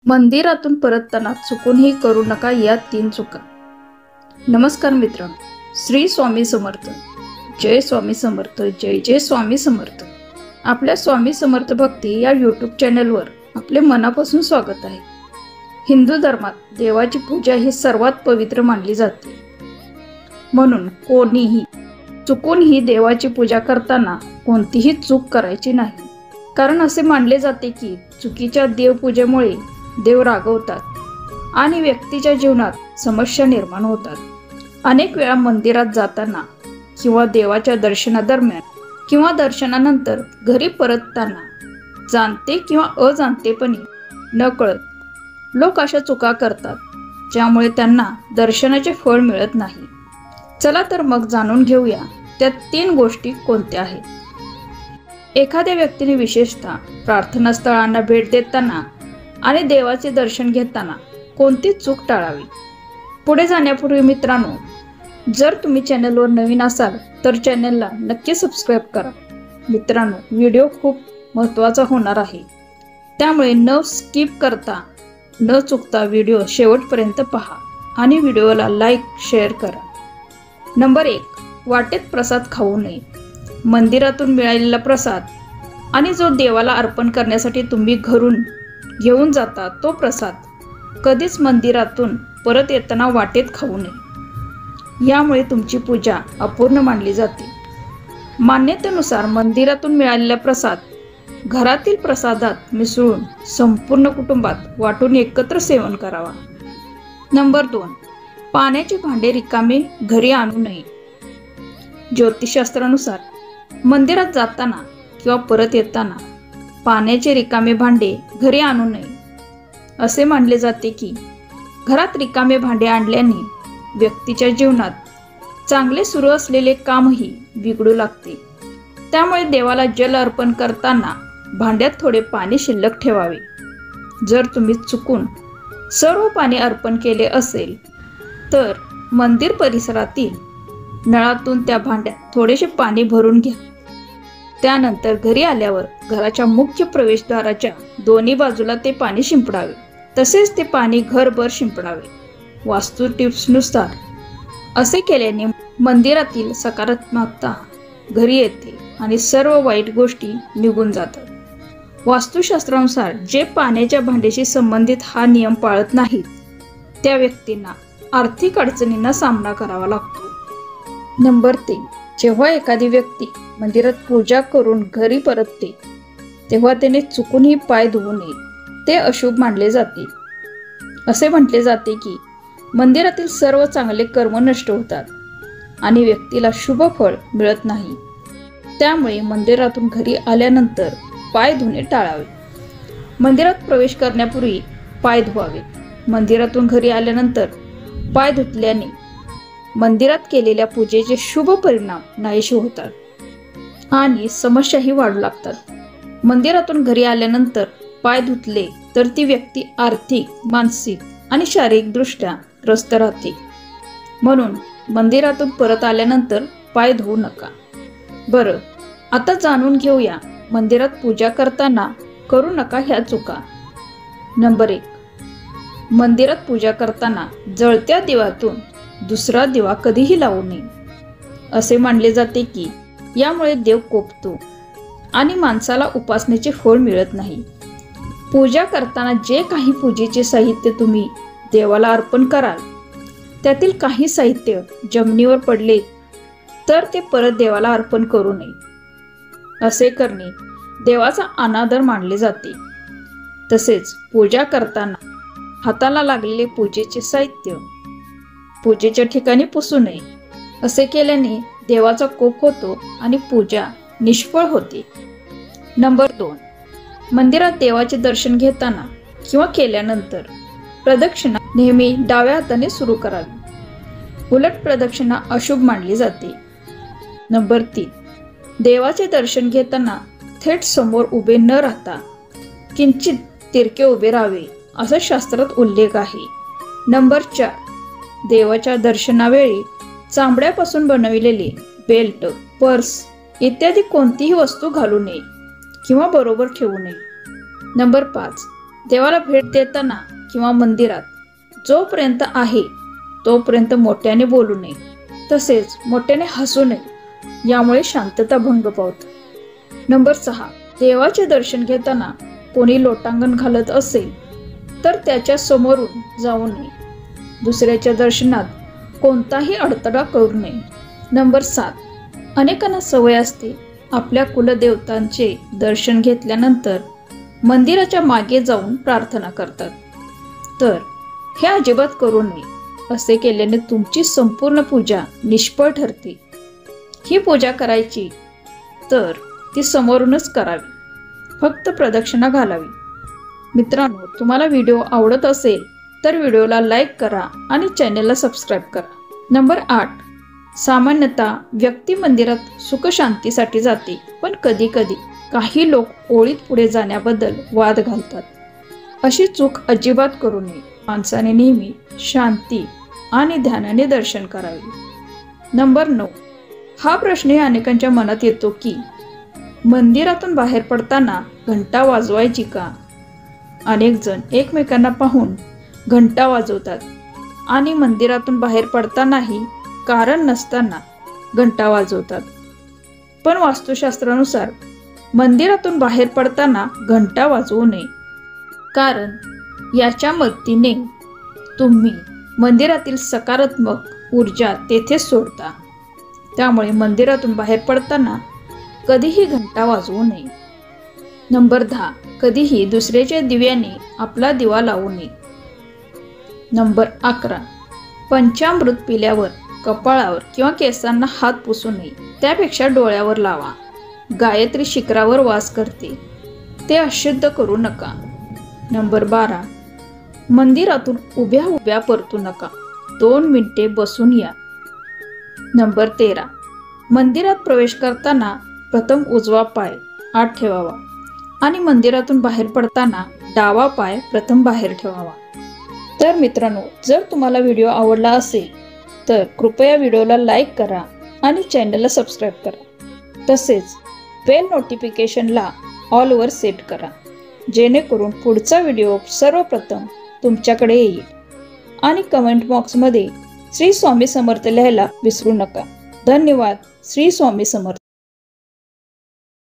मंदिरातून परतताना चुकूनही करू नका या 3 चुका। नमस्कार मित्रांनो, श्री स्वामी समर्थ, जय स्वामी समर्थ, जय जय स्वामी समर्थ। आपल्या स्वामी समर्थ भक्ती या यूट्यूब चॅनलवर आपले मनापासून स्वागत आहे। हिंदू धर्मात देवाची पूजा ही सर्वात पवित्र मानली जाते, म्हणून कोणीही चुकूनही देवाची पूजा करताना कोणतीही चूक करायची नाही। कारण असे मानले जाते की चुकीच्या देवपूजेमुळे देव रागवतात आणि व्यक्तीच्या जीवनात समस्या निर्माण होतात। अनेक वेळा मंदिरात जाताना किंवा देवाच्या दर्शनादरम्यान किंवा दर्शनानंतर घरी परतताना जाणते किंवा अजाणतेपणे नकळत लोक अशा चुका करतात, ज्यामुळे त्यांना दर्शनाचे फळ मिळत नाही। चला तर मग जाणून घेऊया त्या 3 गोष्टी कोणत्या आहेत। एखाद्या व्यक्तीने विशेषतः प्रार्थना स्थळांना भेट देताना आणि देवाचे दर्शन घेताना कोणती चूक टाळावी। पुढे जाण्यापूर्वी मित्रांनो, जर तुम्ही चॅनलवर नवीन असाल तर चॅनलला नक्की सबस्क्राईब करा। मित्रांनो, व्हिडिओ खूप महत्त्वाचा होणार आहे, त्यामुळे न स्किप करता न चुकता व्हिडिओ शेवटपर्यंत पहा आणि व्हिडिओला लाईक शेअर करा। नंबर 1, वाटेत प्रसाद खाऊ नये। मंदिरातून मिळालेला प्रसाद आणि जो देवाला अर्पण करण्यासाठी तुम्ही घरून घेऊन जाता तो प्रसाद कधीच मंदिरातून परत येताना वाटेत खाऊ नये। यामुळे तुमची पूजा अपूर्ण मानली जाते। मान्यतेनुसार मंदिरातून मिळालेला प्रसाद घरातील प्रसादात मिसळून संपूर्ण कुटुंबात वाटून एकत्र सेवन करावा। नंबर 2, पाण्याचे भांडे रिकामे घरी आणू नये। ज्योतिषशास्त्रानुसार मंदिरात जाताना किंवा परत येताना पाण्याचे रिकामे भांडे घरी आणू नये। असे मानले जाते की घरात रिकामे भांडे आणल्याने व्यक्तीच्या जीवनात चांगले सुरू असलेले कामही बिघडू लागते। त्यामुळे देवाला जल अर्पण करताना भांड्यात थोडे पाणी शिल्लक ठेवावे। जर तुम्ही चुकून सर्व पाणी अर्पण केले असेल तर मंदिर परिसरातील नळातून त्या भांड्यात थोडेसे पाणी भरून घ्या। त्यानंतर घरी आल्यावर घराच्या मुख्य प्रवेशद्वाराच्या दोन्ही बाजूला ते पाणी शिंपडावे। तसेच ते पाणी घरभर शिंपडावे। वास्तू टिप्सनुसार असे केल्याने मंदिरातील सकारात्मकता घरी येते आणि सर्व वाईट गोष्टी निघून जातात। वास्तुशास्त्रानुसार जे पाण्याच्या भांड्याशी संबंधित हा नियम पाळत नाहीत त्या व्यक्तींना आर्थिक अडचणींना सामना करावा लागतो। नंबर 3, जेव्हा एखादी व्यक्ती मंदिरात पूजा करून घरी परतते तेव्हा त्याने चुकूनही पाय धुवू नये, ते अशुभ मानले जाते। असे म्हटले जाते की मंदिरातील सर्व चांगले कर्म नष्ट होतात आणि व्यक्तीला शुभ फळ मिळत नाही। त्यामुळे मंदिरातून घरी आल्यानंतर पाय धुणे टाळावे। मंदिरात प्रवेश करण्यापूर्वी पाय धुवावे। मंदिरातून घरी आल्यानंतर पाय धुतल्याने मंदिरात केलेल्या पूजेचे शुभ परिणाम नाहीसे होतात आणि समस्याही वाढू लागतात। मंदिरातून घरी आल्यानंतर पाय धुतले तर ती व्यक्ती आर्थिक, मानसिक आणि शारीरिकदृष्ट्या त्रस्त राहते। म्हणून मंदिरातून परत आल्यानंतर पाय धुवू नका। बरं, आता जाणून घेऊया मंदिरात पूजा करताना करू नका ह्या चुका। नंबर 1, मंदिरात पूजा करताना जळत्या दिव्यातून दुसरा दिवा कधीही लावू नये। असे मानले जाते की यामुळे देव कोपतो आणि माणसाला उपासनेचे फळ मिळत नाही। पूजा करताना जे काही पूजेचे साहित्य तुम्ही देवाला अर्पण कराल त्यातील काही साहित्य जमिनीवर पडले तर ते परत देवाला अर्पण करू नये। असे करणे देवाचा अनादर मानले जाते। तसेच पूजा करताना हाताला लागलेले पूजेचे साहित्य पूजेच्या ठिकाणी पुसू नये। असे केल्याने देवाचा कोप होतो आणि पूजा निष्फळ होते। नंबर 2, मंदिरात देवाचे दर्शन घेताना किंवा केल्यानंतर प्रदक्षिणा नेहमी डाव्या हाताने सुरू करावी। उलट प्रदक्षिणा अशुभ मानली जाते। नंबर 3, देवाचे दर्शन घेताना थेट समोर उभे न राहता किंचित तिरके उभे राहावे असा शास्त्रात उल्लेख आहे। नंबर 4, देवाच्या दर्शनावेळी चांबड्यापासून बनविलेले बेल्ट, पर्स इत्यादी कोणतीही वस्तू घालू नये किंवा बरोबर ठेवू नये। नंबर 5, देवाला भेट देताना किंवा मंदिरात जोपर्यंत आहे तोपर्यंत मोठ्याने बोलू नये, तसेच मोठ्याने हसू नये, यामुळे शांतता भंग पावते. नंबर 6, देवाचे दर्शन घेताना कोणी लोटांगण घालत असेल तर त्याच्या समोरून जाऊ नये. दुसऱ्याच्या दर्शनात कोणताही अडथळा करू नये. नंबर 7, अनेकांना सवय असते आपल्या कुलदेवतांचे दर्शन घेतल्यानंतर मंदिराच्या मागे जाऊन प्रार्थना करतात. तर हे अजिबात करू नये. असे केल्याने तुमची संपूर्ण पूजा निष्फळ ठरते. ही पूजा करायची तर ती समोरूनच करावी, फक्त प्रदक्षिणा घालावी. मित्रांनो, तुम्हाला व्हिडिओ आवडत असेल तर व्हिडिओला लाईक करा आणि चॅनलला सबस्क्राईब करा. नंबर 8, सामान्यतः व्यक्ती मंदिरात सुखशांतीसाठी जाते, पण कधी कधी काही लोक ओळीत पुढे जाण्याबद्दल वाद घालतात. अशी चूक अजिबात करू नये. माणसाने नेहमी शांती आणि ध्यानाने दर्शन करावे. नंबर 9, हा प्रश्नही अनेकांच्या मनात येतो की मंदिरातून बाहेर पडताना घंटा वाजवायची का? अनेक जण एकमेकांना पाहून घंटा वाजवतात आणि मंदिरातून बाहेर पडतानाही कारण नसताना घंटा वाजवतात. पण वास्तुशास्त्रानुसार मंदिरातून बाहेर पडताना घंटा वाजवू नये, कारण याच्या मदतीने तुम्ही मंदिरातील सकारात्मक ऊर्जा तेथेच सोडता. त्यामुळे मंदिरातून बाहेर पडताना कधीही घंटा वाजवू नये. नंबर 10, कधीही दुसऱ्याच्या दिव्याने आपला दिवा लावू नये. नंबर 11, पंचामृत पिल्यावर कपाळावर किंवा केसांना हात पुसू नये, त्यापेक्षा डोळ्यावर लावा. गायत्री शिखरावर वास करते, ते अशुद्ध करू नका. नंबर 12, मंदिरातून उभ्या उभ्या परतू नका, 2 मिनिटे बसून या. नंबर 13, मंदिरात प्रवेश करताना प्रथम उजवा पाय आत ठेवावा आणि मंदिरातून बाहेर पडताना डावा पाय प्रथम बाहेर ठेवावा. तर मित्रांनो, जर तुम्हाला व्हिडिओ आवडला असेल तर कृपया व्हिडिओला लाईक करा आणि चॅनलला सबस्क्राईब करा. तसेच बेल नोटिफिकेशनला ऑलवर सेट करा, जेणेकरून पुढचा व्हिडिओ सर्वप्रथम तुमच्याकडे येईल. आणि कमेंट बॉक्समध्ये श्री स्वामी समर्थ लिहायला विसरू नका. धन्यवाद. श्री स्वामी समर्थ.